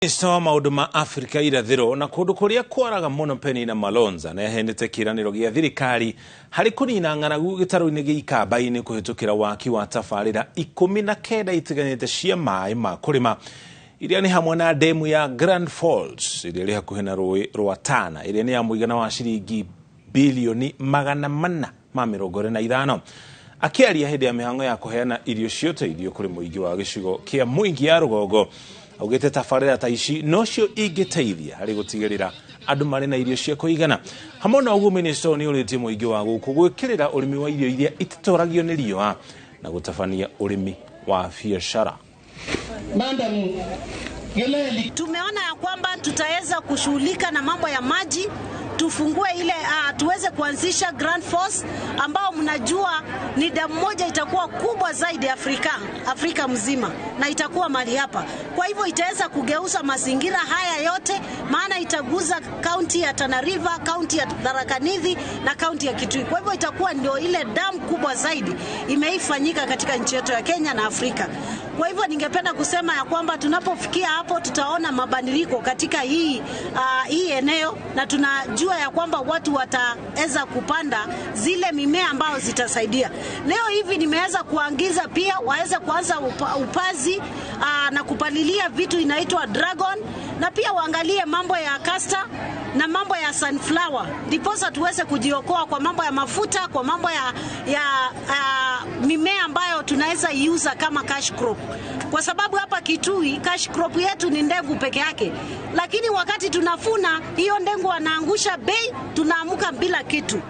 Minister maundu ma Afrika irathiro na kundu kuria kwaraga muno Penny na Malonza na yahendete kiraniro gia thirikari hari kunina ng'aragu gitaro-ini gia ikamba-inĩ kuhitukira waki wa tabarĩra 19 itiganĩte cia maĩ ma kurima iria ni hamwe na demu ya Grand Falls iria ri hakuhĩ na rũĩ rwa Tana iria ni ya mũigana wa ciringi bilioni 425. Akiaria hĩndĩ ya mĩhang'o ya kuheana irio cia ũteithio kũrĩ mũingĩ wa gĩcigo kĩa mũingĩ ya rũgongo augite tabarĩra ta ici nocio ingĩteithia harĩ gũtigĩrĩra andũ marĩ na irio cia kũigana. Hamwe na ũguo minister nĩ ũrĩtie mũingĩ wa gũkũ gwĩkĩrĩra ũrĩmi wa irio iria ititoragio nĩ riũa na gũtabania ũrĩmi wa biashara. Tumeona ya kwamba tutaweza kushughulika na mambo ya maji, tufungue ile tuweze kuanzisha Grand Falls ambao mnajua ni damu moja itakuwa kubwa zaidi Afrika mzima na itakuwa mali hapa. Kwa hivyo itaweza kugeuza mazingira haya yote, maana itaguza kaunti ya Tana River, kaunti ya Tharaka Nithi na kaunti ya Kitui. Kwa hivyo itakuwa ndio ile damu kubwa zaidi imeifanyika katika nchi yetu ya Kenya na Afrika. Kwa hivyo ningependa kusema ya kwamba tunapofikia hapo tutaona mabadiliko katika hii eneo na tunajua ya kwamba watu wataweza kupanda zile mimea ambao zitasaidia. Leo hivi nimeweza kuangiza pia waweze kuanza upazi na kupalilia vitu inaitwa dragon na pia waangalie mambo ya castor na mambo ya sunflower. Ndiposa tuweze kujiokoa kwa mambo ya mafuta, kwa mambo ya mimea ambayo tunaweza iuza kama cash crop. Kwa sababu hapa Kitui cash crop yetu ni ndengu peke yake. Lakini wakati tunafuna hiyo ndengu wanaangusha bei, tunaamuka bila kitu.